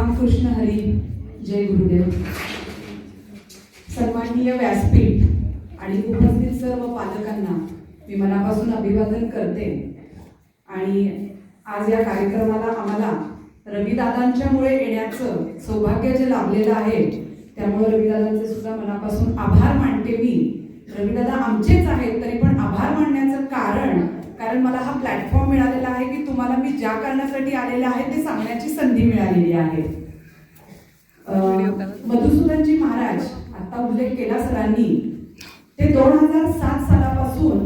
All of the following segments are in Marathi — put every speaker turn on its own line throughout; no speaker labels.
रामकृष्ण हरी. जय गुरुदेव. सन्माननीय व्यासपीठ आणि उपस्थित सर्व पालकांना मी मनापासून अभिवादन करते. आणि आज या कार्यक्रमाला आम्हाला रविदादांच्यामुळे येण्याचं सौभाग्य जे लाभलेलं आहे, त्यामुळे रविदादांचे सुद्धा मनापासून आभार मानते मी. रविदादा आमचेच आहेत, तरी पण आभार मानण्याचं कारण मला हा प्लॅटफॉर्म मिळालेला आहे की तुम्हाला मी ज्या कारणासाठी आलेले आहे ते सांगण्याची संधी मिळालेली आहे. मधुसूदनजी महाराज, आता उल्लेख केला सरांनी, ते 2007 सालापासून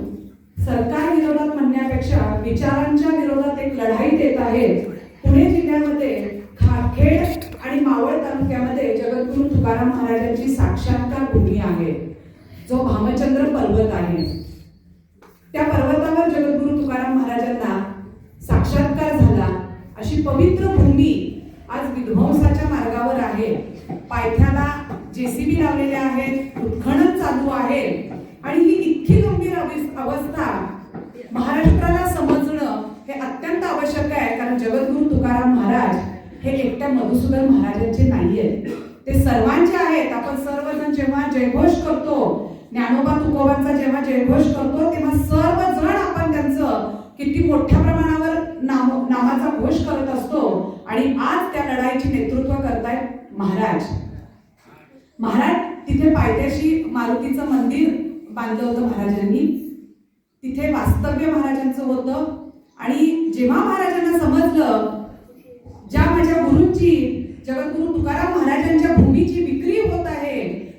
सरकार विरोधात म्हणण्यापेक्षा विचारांच्या विरोधात एक लढाई देत आहेत. पुणे जिल्ह्यामध्ये खारखेड आणि मावळ तालुक्यामध्ये जगद्गुरू तुकाराम महाराजांची साक्षात्कार भूमी आहे, जो भामचंद्र पर्वत आहे. त्या पर्वतावर जगद्गुरू तुकाराम महाराजांना साक्षात्कार झाला. अशी पवित्र भूमी आज विध्वंसाच्या मार्गावर आहे. पायथ्याला JCB लावलेले आहेत, उत्खनन चालू आहे. आणि ही इतकी गंभीर अवस्था महाराष्ट्राला समजणं हे अत्यंत आवश्यक आहे. कारण जगद्गुरू तुकाराम महाराज हे एकट्या मधुसूदन महाराजांचे नाहीये, ते सर्वांचे आहेत. आपण सर्वजण जेव्हा जयघोष करतो, ज्ञानोबा तुकोबांचा जेव्हा जयघोष करतो, तेव्हा सर्वजण आपण त्यांचं किती मोठ्या प्रमाणावर नामाचा घोष करत असतो. आणि आज त्या लढाईचे नेतृत्व करतायत महाराज. तिथे पायथ्याशी मारुतीचं मंदिर बांधलं होतं महाराजांनी. तिथे वास्तव्य महाराजांचं होतं. आणि जेव्हा महाराजांना समजलं ज्या माझ्या गुरूंची, जगद्गुरू तुकाराम महाराजांच्या भूमीची विक्री होत आहे,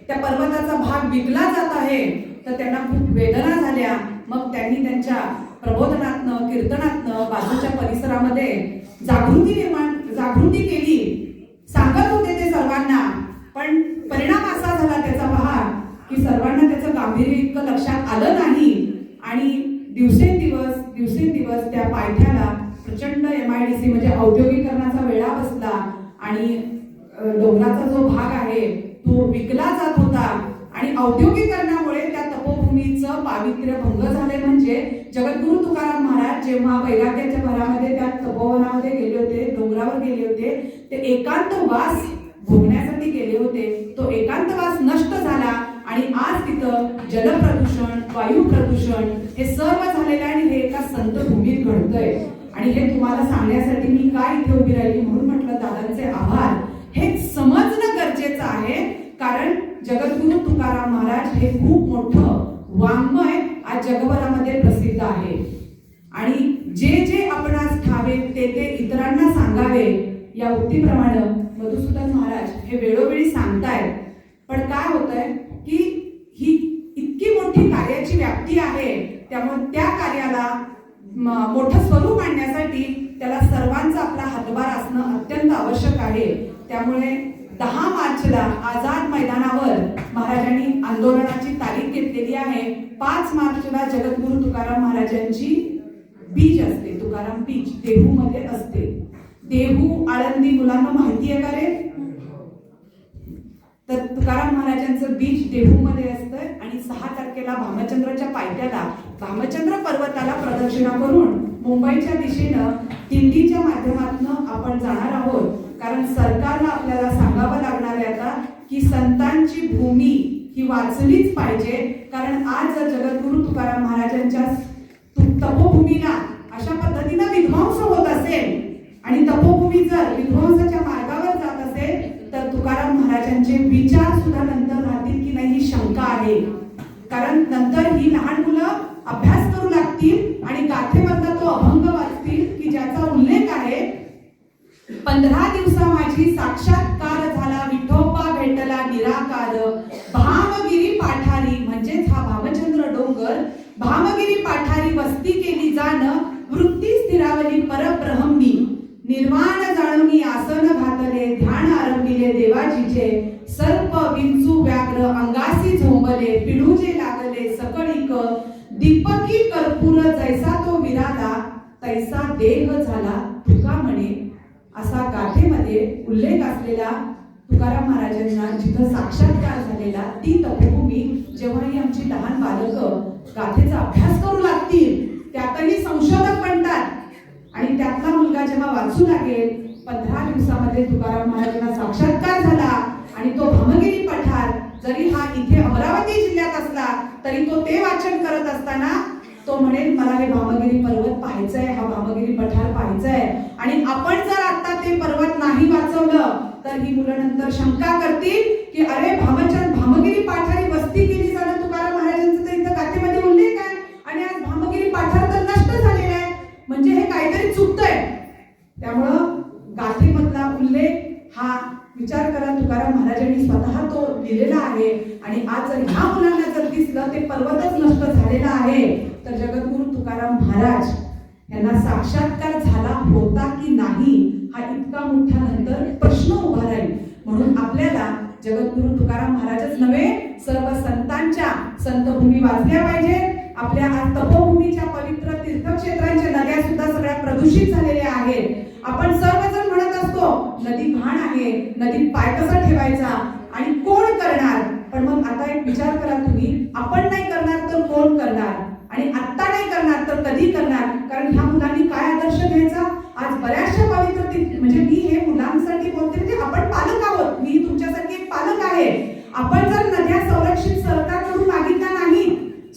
त्या पर्वताचा भाग विकला जात आहे, तर त्यांना खूप वेदना झाल्या. मग त्यांनी त्यांच्या प्रबोधनातनं, कीर्तनातनं बाजूच्या परिसरामध्ये जागृती केली. सांगत होते ते सर्वांना, पण परिणाम असा झाला त्याचा पहा की सर्वांना त्याचं गांभीर्य इतकं लक्षात आलं नाही. आणि दिवसेंदिवस त्या पायथ्याला प्रचंड MIDC म्हणजे औद्योगिकरणाचा वेढा बसला. आणि डोंगराचा जो भाग आहे तो विकला जात होता. आणि औद्योगिकरणामुळे त्या तपोभूमीचं पावित्र्य भंग झाले. म्हणजे जगद्गुरू तुकाराम महाराज जेव्हा वैराग्याच्या भरामध्ये त्या तपोवनामध्ये गेले होते, डोंगरावर गेले होते, ते एकांतवास भोगण्यासाठी गेले होते. तो एकांतवास नष्ट झाला आणि आज तिथं जलप्रदूषण, वायू प्रदूषण हे सर्व झालेलं आहे. आणि हे एका संत भूमीत घडतंय. आणि हे तुम्हाला सांगण्यासाठी मी काय इथे उभी राहिली, म्हणून म्हटलं दादांचे आभार. हे समजणं गरजेचं आहे, कारण जगद्गुरू तुकाराम महाराज हे खूप मोठं वाङ्मय आज जगभरामध्ये प्रसिद्ध आहे. आणि जे आपणास ठावे ते इतरांना सांगावे, या उक्तीप्रमाणे मधुसूदन महाराज हे वेळोवेळी सांगतायत. पण काय होतंय की ही इतकी मोठी कार्याची व्याप्ती आहे, त्यामुळे त्या कार्याला मोठं स्वरूप आणण्यासाठी त्याला सर्वांचा आपला हातभार असणं अत्यंत आवश्यक आहे. त्यामुळे 10 मार्चला आझाद मैदानावर महाराजांनी आंदोलनाची तारीख घेतलेली आहे. 5 मार्चला जगद्गुरू तुकाराम महाराजांची बीज असते, तुकाराम बीज देहूमध्ये असते. देहू, आळंदी मुलांना माहिती आहे का रे? तर तुकाराम महाराजांचं बीज देहूमध्ये असतं. आणि 6 तारखेला भामचंद्रच्या पायथ्याला भामचंद्र पर्वताला प्रदक्षिणा करून मुंबईच्या दिशेनं दिंडीच्या माध्यमातून आपण जाणार आहोत. कारण सरकारला आपल्याला सांगावं लागणार आहे आता की संतांची भूमी ही वाचलीच पाहिजे. कारण आज जर जगद्गुरू तुकाराम महाराजांच्या तपोभूमीला अशा पद्धतीनं विध्वंस होत असेल आणि तपोभूमी जर विध्वंसाच्या मार्गावर जात असेल, तर तुकाराम महाराजांचे विचार सुद्धा नंतर राहतील की नाही ही शंका आहे. कारण नंतर ही लहान मुलं अभ्यास करू लागतील आणि गाथेमधला तो अभंग वाचतील की ज्याचा उल्लेख आहे, 15 दिवसा माझी साक्षात्कार झाला, विठोबा भेटला निराकार, भामगिरी पाठारी, म्हणजेच हा भामचंद्र डोंगर, भामगिरी पाठारी वस्ती केली जाण, वृत्ती स्थिरावली परब्रह्मी, निर्वाण जाणूनी आसन घातले, ध्यान आरंभिले देवाजीचे, सर्प विंचू व्याघ्र अंगासी झोंबले, पिडूजे लागले सकळीक, दीपकी कर्पूर जैसा तो विराला, तैसा देह झाला तुका म्हणे. असा गाथेमध्ये उल्लेख असलेला तुकाराम महाराजांना जिथं साक्षात्कार झालेला ती तपोभूमी जेव्हा ही आमची लहान बालकं गाथेचा अभ्यास करू लागतील, त्यातही संशोधक बनतात. आणि त्यातला मुलगा जेव्हा वाचू लागेल 15 दिवसामध्ये तुकाराम महाराजांना साक्षात्कार झाला आणि तो भामगिरी पठार जरी हा इथे अमरावती जिल्ह्यात असला तरी तो ते वाचन करत असताना तो म्हणेल मला हे भामगिरी पर्वत पाहायचंय, हा भामगिरी पठार पाहायचंय. आणि आपण जर आता ते पर्वत नाही वाचवलं तर ही मुलं नंतर शंका करतील की अरे भामगिरी पाठारी वस्ती केली जाणं तुकाराम महाराजांचं तर इथं गाथेमध्ये उल्लेख आहे आणि आज भामगिरी पाठार तर नष्ट झालेला आहे, म्हणजे हे काहीतरी चुकतंय. त्यामुळं गाथेमधला उल्लेख हा विचार करा, तुकाराम महाराजांनी स्वतः तो लिहिलेला आहे. आणि आज जर ह्या मुलांना जर दिसलं ते पर्वतच नष्ट झालेला आहे तर जगद्गुरु तुकाराम महाराज यांना साक्षात्कार झाला होता की नाही हा इतका मोठा नंतर प्रश्न उभा राहील. म्हणून आपल्याला जगद्गुरु तुकाराम महाराजच नव्हे सर्व संतांच्या संतभूमी वाचल्या पाहिजेत. आपल्या आज तपोभूमीच्या पवित्र तीर्थक्षेत्रांच्या नद्या सुद्धा सगळ्या प्रदूषित झालेल्या आहेत. आपण सर्वजण म्हणत असतो नदी घाण आहे, नदीत पाय कसा ठेवायचा आणि कोण करणार. पण मग आता एक विचार करा तुम्ही, आपण नाही करणार तर कोण करणार आणि आत्ता नाही करणार तर कधी करणार. कारण ह्या मुलांनी काय आदर्श घ्यायचा. आज बऱ्याचशा पवित्र म्हणजे मी हे मुलांसाठी बोलते, म्हणजे आपण पालक आहोत, मी तुमच्यासाठी एक पालक आहे. आपण जर नद्या संरक्षित सरकारकडून मागितल्या नाही,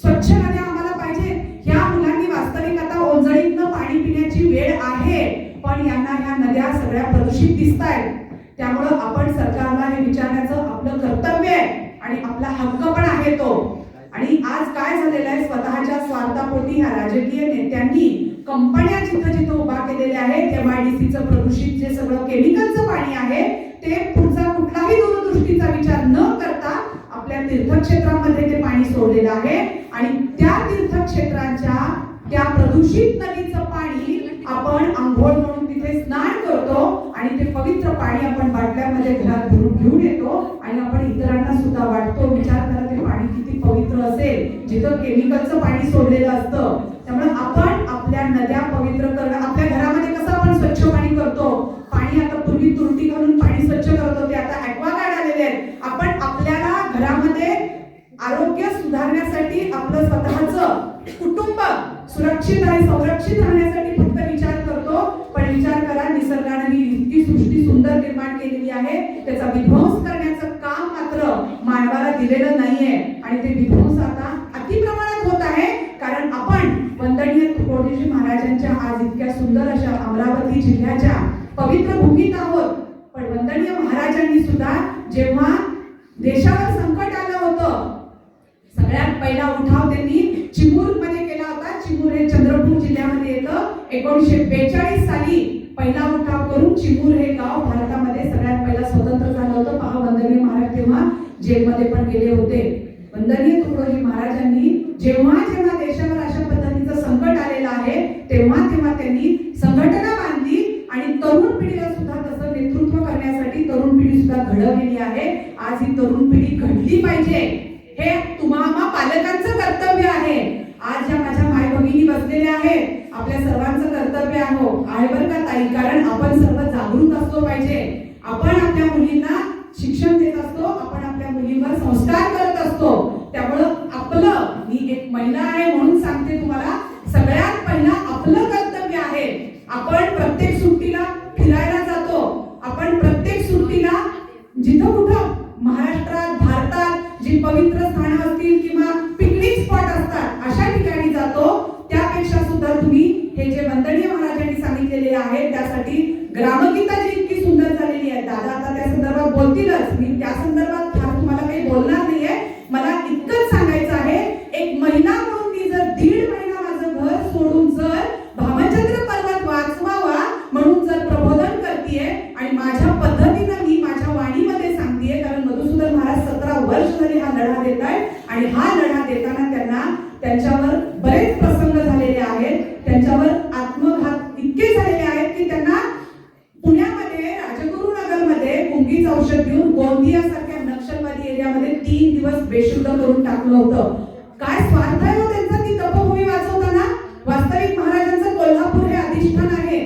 स्वच्छ नद्या आम्हाला पाहिजे. ह्या मुलांनी वास्तविक आता ओंजळीतनं पाणी पिण्याची वेळ आहे पण यांना ह्या नद्या सगळ्या प्रदूषित दिसतायत. त्यामुळं आपण सरकारला हे विचारण्याचं आपलं कर्तव्य आहे आणि आपला हक्क पण आहे तो. आणि आज काय झालेलं आहे, स्वतःच्या स्वार्थापोटी ह्या राजकीय नेत्यांनी कंपन्या जिथं जिथं उभा केलेल्या आहेत MIDCचं प्रदूषित जे सगळं केमिकलचं पाणी आहे ते पुढचा कुठलाही दूरदृष्टीचा विचार न करता आपल्या तीर्थक्षेत्रामध्ये ते पाणी सोडलेलं आहे. आणि त्या तीर्थक्षेत्रांच्या त्या प्रदूषित नदीचं पाणी आपण आंघोळ म्हणून तिथे स्नान करतो आणि ते पवित्र पाणी आपण बाटल्यामध्ये घरात भरून घेऊन येतो आणि आपण इतरांना सुद्धा वाटतो. विचार करा ते पाणी किती पवित्र असेल जिथं केमिकलचं पाणी सोडलेलं असतं. त्यामुळे आपण आपल्या नद्या पवित्र करणं, आपल्या घरामध्ये कसं आपण स्वच्छ पाणी करतो, पाणी आता पूर्वी तुरटी घालून पाणी स्वच्छ करत होते, आता ॲक्वागार्ड आलेले आहेत. आपण आपल्याला घरामध्ये आरोग्य सुधारण्यासाठी आपलं स्वतःचं कुटुंब सुरक्षित आणि संरक्षित राहण्यासाठी फक्त विचार करतो. पण विचार करा निसर्गाने ही इतकी सृष्टी सुंदर निर्माण केलेली आहे, त्याचा विध्वंस करण्याचं काम मात्र मानवाला दिलेलं नाहीये. आणि ते विध्वंस आता अतिप्रमाणात होत आहे कारण आपण वंदनीय तुकोजीजी महाराजांच्या आज इतक्या सुंदर अशा अमरावती जिल्ह्याच्या पवित्र भूमीत आहोत. पण वंदनीय महाराजांनी सुद्धा जेव्हा देशावर संकट आलं होतं सगळ्यात पहिला उठाव त्यांनी चिमूर मध्ये केला होता. चिमूर हे चंद्रपूर जिल्ह्यामध्ये येतं. 1942 साली पहिला उठाव करून चिमूर हे गाव भारतामध्ये सगळ्यात पहिला स्वतंत्र झालं होतं. पहा वंदनीय महाराज तेव्हा जेलमध्ये पण गेले होते. वंदनीय तुकडोजी महाराजांनी जेव्हा जेव्हा देशावर अशा पद्धतीचं संकट आलेलं आहे तेव्हा तेव्हा त्यांनी संघटना बांधली आणि तरुण पिढीला सुद्धा तसं नेतृत्व करण्यासाठी तरुण पिढी सुद्धा घडवलेली आहे. आज ही तरुण पिढी घडली पाहिजे, हे तुम्हा पालकांचं कर्तव्य आहे. आज ज्या माझ्या माय भगिनी बसलेल्या आहेत आपल्या सर्वांचं कर्तव्य आहे बरं का ताई, कारण आपण सर्व जागृत असलो पाहिजे. आपण आपल्या मुलींना शिक्षण देत असतो, आपण आपल्या मुलींवर संस्कार करत असतो. त्यामुळं आपलं, मी एक महिला आहे म्हणून सांगते तुम्हाला, सगळ्यात पहिला आपलं कर्तव्य आहे. आपण प्रत्येक सुट्टीला फिरायला जातो, आपण प्रत्येक सुट्टीला जिथं कुठं महाराष्ट्रात भारतात जी पवित्र स्थानं असतील किंवा पिकनिक स्पॉट असतात अशा ठिकाणी जातो. त्यापेक्षा सुद्धा तुम्ही हे जे वंदनीय महाराजांनी सांगितलेले आहे त्यासाठी ग्रामगीता जी इतकी सुंदर झालेली आहे, दादा आता त्या संदर्भात बोलतीलच, मी त्या संदर्भात फार तुम्हाला काही बोलणार नाहीये. मला इतकंच सांगायचं आहे, एक महिना म्हणून मी जर 1.5 महिना माझं घर सोडून जर भामचंद्र पर्वत वाचवावा म्हणून जर प्रबोधन करतेय आणि माझ्या पद्धतीनं मी माझ्या वाणीमध्ये सांगतेय, कारण मधुसूदन महाराज 17 वर्ष झाली हा लढा देत आहेत आणि हा लढा देताना त्यांच्यावर बरेच प्रसंग झालेले आहेत, त्यांच्यावर आत्मघात इतके झालेले आहेत की त्यांना पुण्यामध्ये राजगुरुनगरमध्ये गुंगीचं औषध देऊन गोंदियासारख्या नक्षलवादी एरियामध्ये 3 दिवस बेशुद्ध करून टाकलं होतं. काय स्वार्थ आहे हो त्यांचा ती तपोभूमी वाचवताना. वास्तविक महाराजांचं कोल्हापूर हे अधिष्ठान आहे,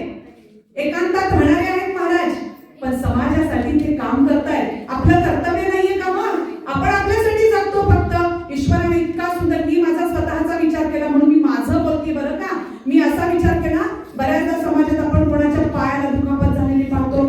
एकांतात राहणारे आहेत महाराज, पण समाजासाठी ते काम करतायत. आपलं कर्तव्य नाहीये का मग? आपण आपल्यासाठी जगतो फक्त. ईश्वराने इतका सुंदर, मी माझा स्वतःचा विचार केला म्हणून मी माझं बोलते बरं का. मी असा विचार केला, बऱ्याचदा समाजात आपण कोणाच्या पायाला दुखापत झालेली पाहतो,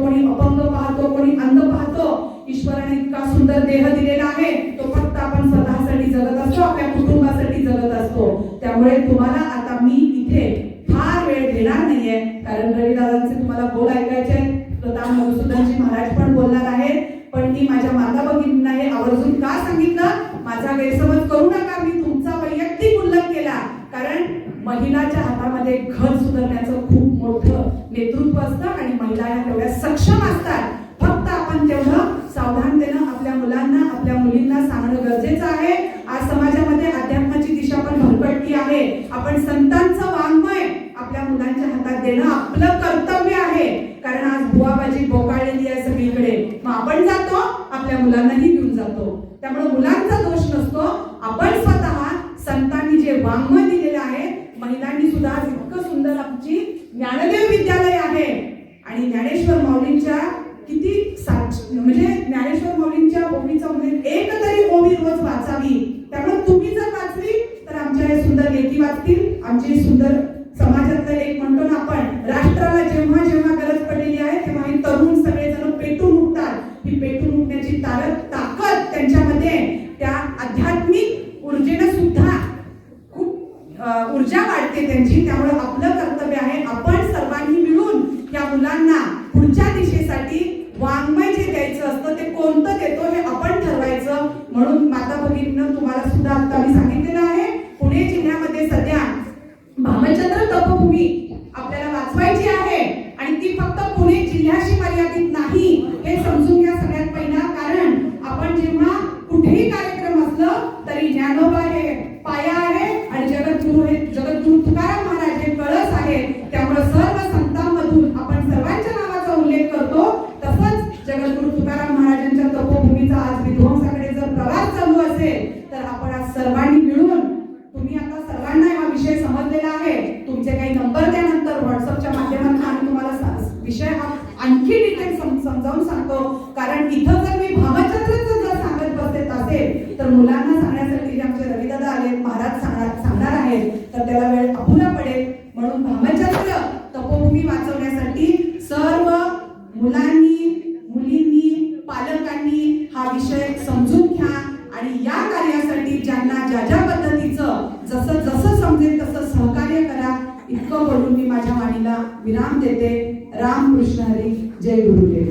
तुम्हाला आता मी इथे फार वेळ देणार नाहीये, कारण रविदादांचे तुम्हाला बोल ऐकायचे. स्वतः मधुसूदनजी महाराज पण बोलणार आहेत, पण मी माझ्या माता भगिनींना हे आवर्जून का सांगितलं, माझा गैरसमज करू नका. मी तुमचा वैयक्तिक उल्लेख केला, कारण महिलाच्या हातामध्ये घर सुधारण्याचं खूप मोठं नेतृत्व असतं आणि महिला या तेवढ्या सक्षम असतात. फक्त आपण तेवढं सावधानतेनं आपल्या मुलांना, आपल्या मुलींना सांगणं गरजेचं आहे. आज समाजामध्ये अध्यात्माची दिशा पण भरकटली आहे. आपण संतांचं वाङ्मय आपल्या मुलांच्या हातात देणं आपलं कर्तव्य आहे, कारण आज बुवाबाजी बोकाळलेली आहे सगळीकडे. मग आपण जातो, आपल्या मुलांनाही घेऊन जातो. त्यामुळे मुलांचा दोष नसतो. आपण स्वतः संतांनी जे वाङ्मय दिलेलं आहे, महिलांनी सुद्धा इतकं सुंदर आमची ज्ञानदेव विद्यालय आहे आणि ज्ञानेश्वर माऊलींच्या किती म्हणजे ज्ञानेश्वर माऊलींच्या ओवीचा म्हणजे एक तरी ओवी रोज वाचावी. त्यामुळे तुम्ही जर वाचली तर आमच्या हे सुंदर लेखी वाचतील. आमची सुंदर समाजातलं एक म्हणतो ना आपण, राष्ट्राला जेव्हा जेव्हा गरज पडलेली आहे तेव्हा हे तरुण सगळेजण पेटून उठतात. ही पेटून उठण्याची ताकद त्यांच्यामध्ये, त्या आध्यात्मिक ऊर्जेनं सुद्धा खूप ऊर्जा वाढते त्यांची. त्यामुळे आपलं कर्तव्य आहे, आपण सर्वांनी मिळून या मुलांना पुढच्या दिशेसाठी वाङ्मय जे द्यायचं असतं ते कोणतं देतो हे आपण ठरवायचं. म्हणून माता भगिनींना तुम्हाला सुद्धा आता मी सांगितलेलं आहे, पुणे जिल्ह्यामध्ये सध्या भामचंद्र तपभूमी आपल्याला वाचवायची आहे आणि ती फक्त पुणे जिल्ह्याशी मर्यादित नाही, हे समजून घ्या सगळ्यात पहिला. कारण आपण जेव्हा कुठेही कार्यक्रम असलं तरी ज्ञानोबा हे पाया आहे आणि जगद्गुरु हे जगद्गुरु तुकाराम महाराज हे कळस आहे. त्यामुळे सर्व संतांमधून आपण सर्वांच्या नावाचा उल्लेख करतो. तसंच जगद्गुरु तुकाराम महाराजांच्या तपोभूमीचा आज विध्वंसाकडे जर प्रवास चालू असेल तर आपण आज सर्वांनी मिळून, तुम्ही आता सर्वांना हा विषय समजलेला आहे, तुमचे काही नंबर त्यानंतर व्हॉट्सअपच्या माध्यमातून आम्ही तुम्हाला विषय हा आणखी डिटेल समजावून सांगतो. कारण इथं जर मी भामचंद्रचं जर सांगत बसत असेल तर मुलांना सांगण्यासाठी जे आमचे रविदादा आले, महाराज सांगणार आहेत, तर त्याला वेळ अपुरा पडेल. म्हणून भामचंद्र तपोभूमी वाचवण्यासाठी सर्व मुलांनी, मुलींनी, पालकांनी हा विषय समजून घ्या आणि या कार्यासाठी ज्यांना ज्या ज्या पद्धतीचं जसं जसं समजेल तसं सहकार्य करा. इतकं बोलून मी माझ्या वाणीला विराम देते. राम कृष्ण हरी. जय गुरुदेव.